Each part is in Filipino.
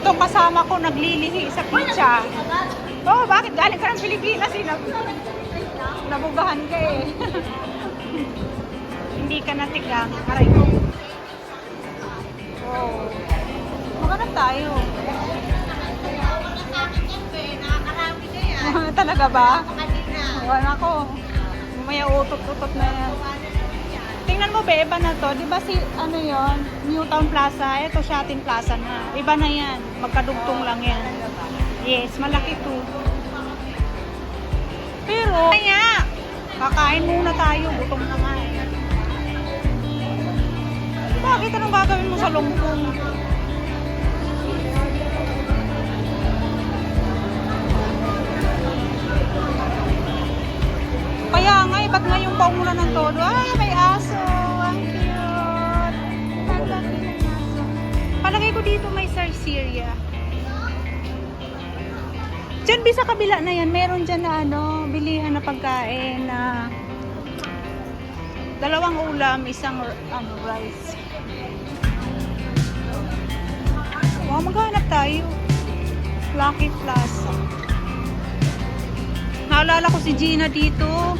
Itong kasama ko naglilihi sa pizza. Oh, bakit galing ka ng Pilipinas? Nabugahan ka eh. Hindi ka natigang. Aray ko. Oh. Maghanap tayo. Talaga ba? Wala ko. May utot-utot na yan. Tingnan mo, be, iba na to. Di ba si, ano yon, Newtown Plaza? Ito, Shatin Plaza na. Iba na yan. Magkadugtong lang yan. Yes, malaki to. Pero, kaya, kakain muna tayo. Gutom na nga eh. Bakit? Anong gagawin mo sa lungkong? Kaya nga, ba't ngayon pa umulan ng todo? Ay, may aso. Ang cute. Ang laki ng aso. Palagay ko dito may Sarsiria. Diyan, sa kabila na yan, meron dyan na ano, bilihan na pagkain na 2 ulam, 1 rice. Wow, maghanap tayo. Lucky Plaza. Naalala ko si Gina dito.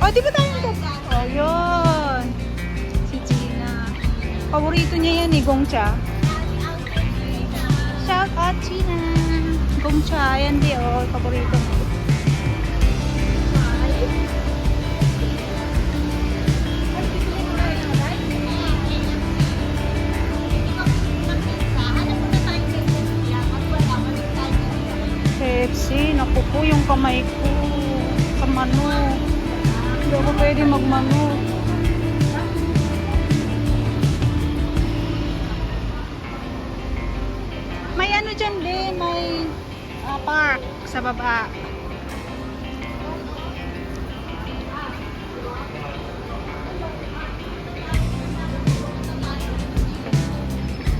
Oh, di ba tayo ito? Oh, yun. Si Gina. Paborito niya yan eh, Gongcha. Shout out, Gina. Gongcha, yan di oh, paborito mo. KFC, naku po yung kamay ko sa mano. Hindi ako pwede magmano. May ano dyan din, may park sa baba.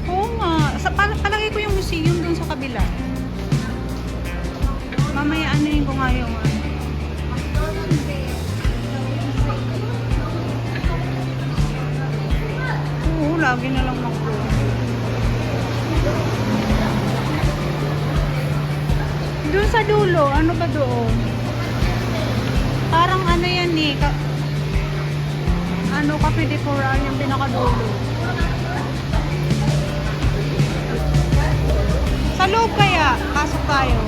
Oo nga, palagay ko yung museum dun sa kabila. Mamaya anuhin ko nga yung oo, lagi na lang mag doon sa dulo, ano ba doon? Parang ano yan eh, ano, Cafe de Coral yung pinakadulo. Sa loob kaya, pasok tayo.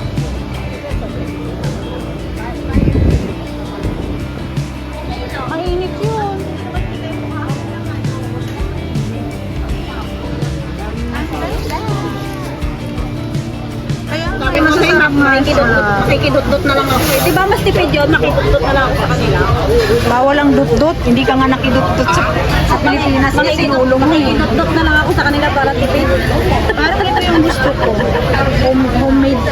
Mainit yun. Kaya makikidot-dot na lang ako. Di ba mas tipid yun? Makidot-dot na lang ako sa kanila. bawal ang dut-dut. Hindi ka nga nakidut-dut sa Pilipinas. Sinulong mo eh. Makikidot-dot na lang ako sa kanila para tipid. Parang ito yung gusto ko. Homemade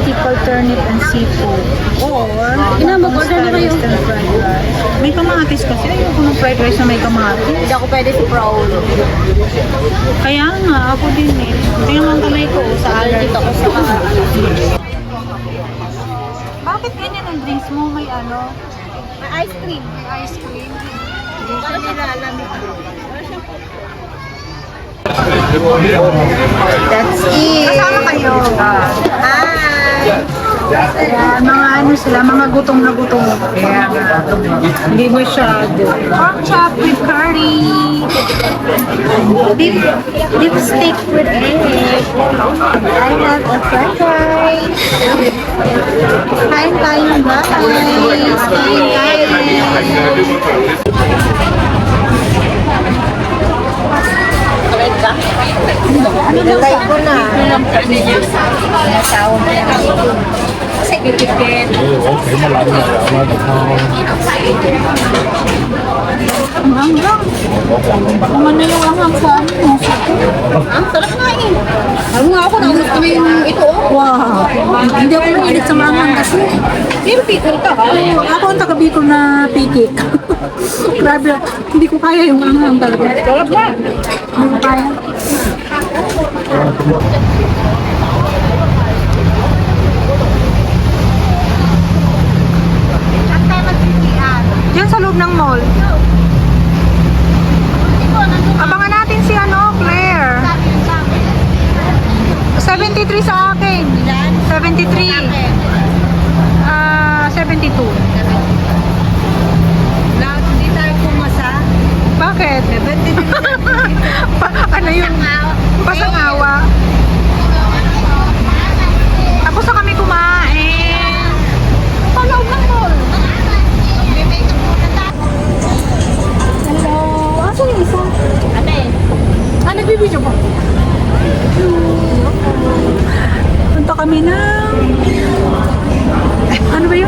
pickle, turnip, and seafood. Or, Mag-order na kayo. may kamatis kasi. Ayoko ng fried rice na may kamatis. Hindi ako pwede si Prowl. Kaya nga, ako din eh. Tingnan mo ang kamay ko sa allergy. Dito ako sa Bakit ganyan ang drinks mo? May ano? ice cream. May ice cream. Hindi siya nilalamig. That's it. Kasama kayo. Hi. Ayan, mga ano sila, mga gutom na gutom. Kaya hindi masyado. Pork chop with curry. Beef steak with egg. I have a fried rice. Kain tayo guys. Kain. Nilagay ko na. Nasawa mo yan. Kasi pipikit. Ang hanggang. Kung ano yung hanghang sa ano. Ang sarap nga eh. Alam nga ako, naunod kami yung ito. Wow. Hindi ako mahilig sa manghang kasi. Pero pikil ka. Ako ang taga-Bicol na pikik. Grabe. Hindi ko kaya yung manghang talaga. Sarap nga. Hindi ko kaya. Diyan sa loob ng mall. Abangan natin si ano, Claire.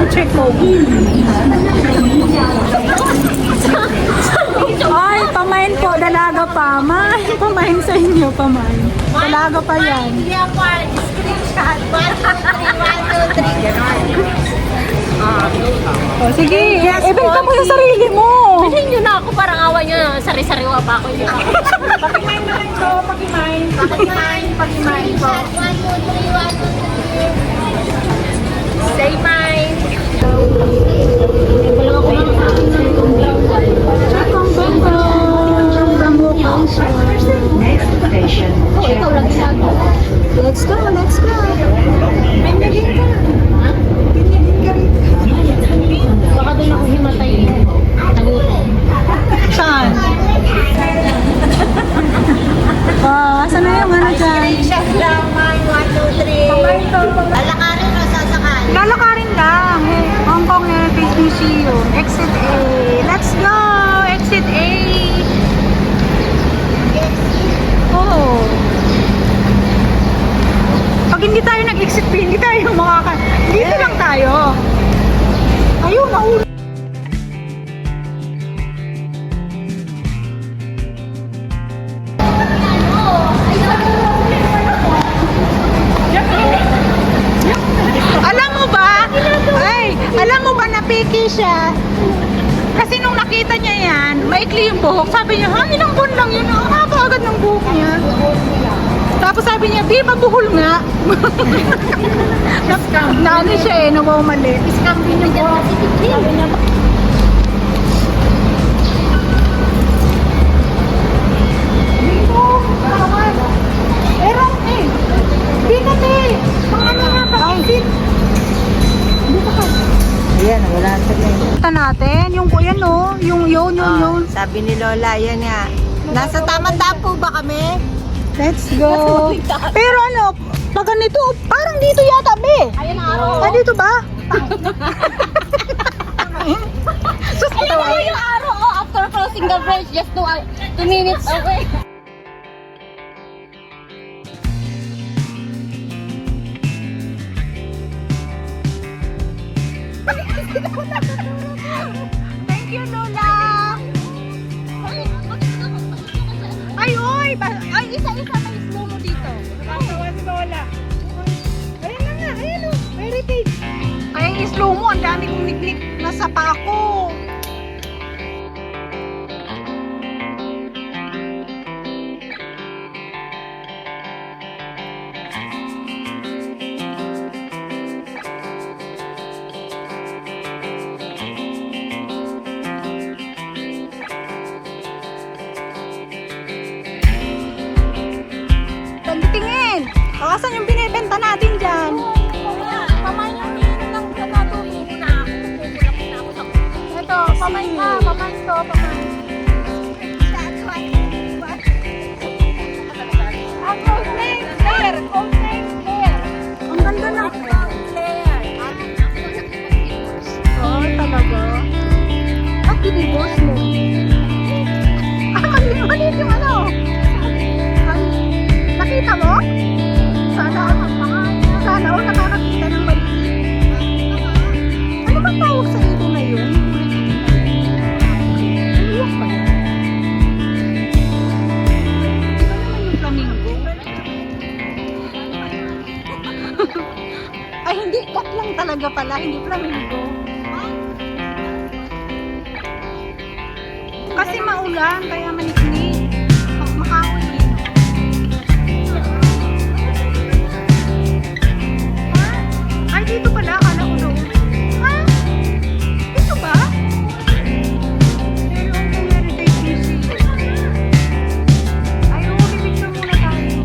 Check mo. Ay, pamain po, dalaga pa. Pamain sa inyo, pamain. Dalaga pa yan. Screenshot. 1, 2, 3. O, sige, ibenta mo sa sarili mo. Bilhin nyo na ako, parang awan nyo. Sari-sariwa pa ako. Pakimain na lang to, pakimain. Pakimain po. 1, 2, 3, 1, 2, 3. Say mine. Wala ako Next station, ikaw lang isa. Let's go. Baka doon ako himatay. Nagutom. Saan? Asan na yung ano dyan? Screenshot lang, mine. 1, 2, 3. Lalakarin o sasakal? Lalakarin lang. Hong Kong Heritage Museum. Exit A. Let's go! Exit A. Oh. Pag hindi tayo nag-exit B, hindi tayo dito lang tayo. Ayun, nauli. Alam mo ba na picky siya? Kasi nung nakita niya yan, maikli yung buhok. Sabi niya, ilang buwan lang yun. Ang haba agad ng buhok niya. Tapos sabi niya, di ba buhol nga? Naano siya nawawmali. Scam din yung buhok. Sabi niya, Erong eh. Binate. Paano nga ka? Dito ka. Ayan, wala sa Kita natin, yung yan o, yung yun. Sabi ni Lola, yan nga. Nasa tamang po ba kami? Let's go. Pero ano, pag ganito, parang dito yata, be. ayun ang araw. Ah, dito ba? Sus, Ayun katawa. yung araw. After crossing the bridge, just 2 minutes away. Thank you, Lola. Ay, oy. Ay, isa-isa may slow mo dito. Nakatawa si Lola. Ayan na nga, ayan o. Heritage. Kaya yung slow mo, ang dami kong niknik na sa pako. Tingin! Asan yung binibenta natin dyan? Pamain yung meron ng natulog muna ako. Kukulang muna ako sa Ito, pamain ka. Pamain to, pamain. Ang cold name, Claire! Cold name, Claire! Ang ganda na. Oh, talaga? At dinibos mo? Maliit yung ano? Nakita mo? Sana all nakakakita ng maliit. Ano ba tawag sa ito na yun? Umiyak pa yan. Iba naman yung flamingo. Ay, hindi. Cat lang talaga pala. Hindi flamingo. Kasi maulan, kaya maniknik. Makahuli. Ay, dito pala. Akala ko doon. Ha? Dito ba? Pero ang Heritage Museum. Ay, picture muna tayo.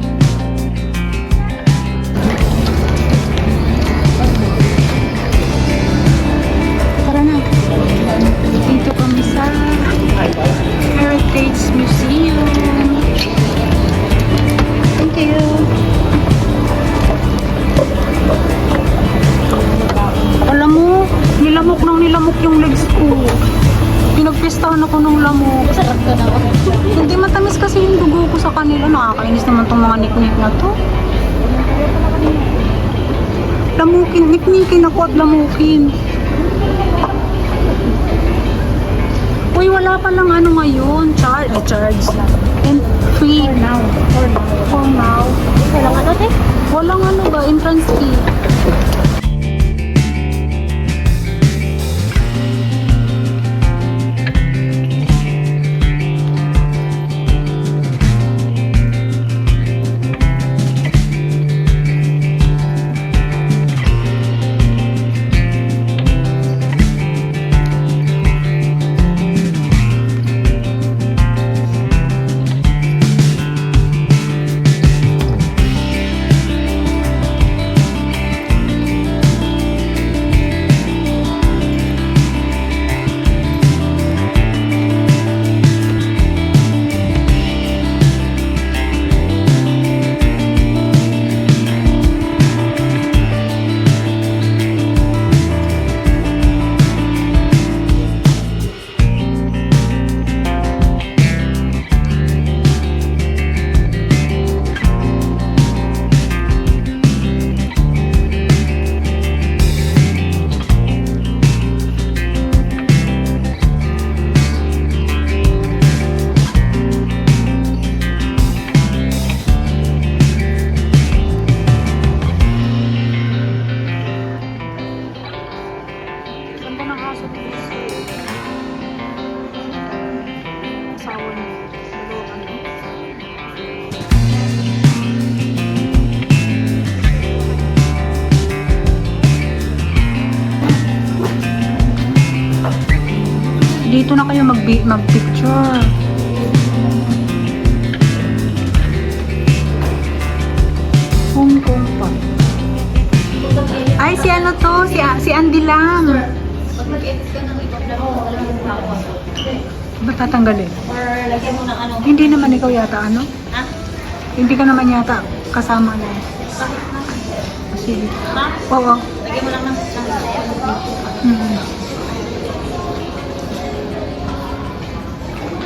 Tara na. Dito kami sa Heritage Museum. Thank you. Alam mo, nilamok yung legs ko. Pinagpistahan ako ng lamok. Sarap ka na. Hindi matamis kasi yung dugo ko sa kanila. Nakakainis naman tong mga niknik na to. Lamukin, niknikin ako at lamukin. Uy, wala pa lang ano ngayon. Charge lang. And free. For now. Walang ano, te? Walang ano ba, entrance fee. Saan ka ng aso dito? Asawa niya. Dalawa kami. Dito na kayo mag-picture. Hong Kong pa. Ay, si ano to? Si Andy lang. Pag mag-edit ka ng ibang laro, alam mo na ako. Ba't tatanggalin? Or lagyan mo ng ano. Hindi naman ikaw yata ano? Ha? Hindi ka naman yata kasama na. Bakit na? Sige. Ha? Oo. Lagyan mo lang ng Hmm.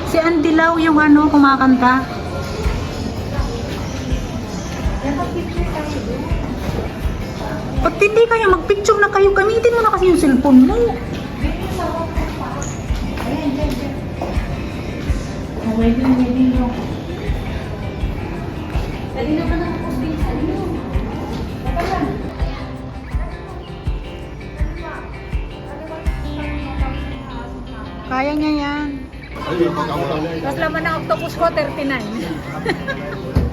Si Andy Lau yung ano, kumakanta. Pag hindi kayo mag-picture na kayo, gamitin mo na kasi yung cellphone mo. Kanina ka nang posting sa inyo. Kaya niya yan. Mas laman ng octopus ko, 39.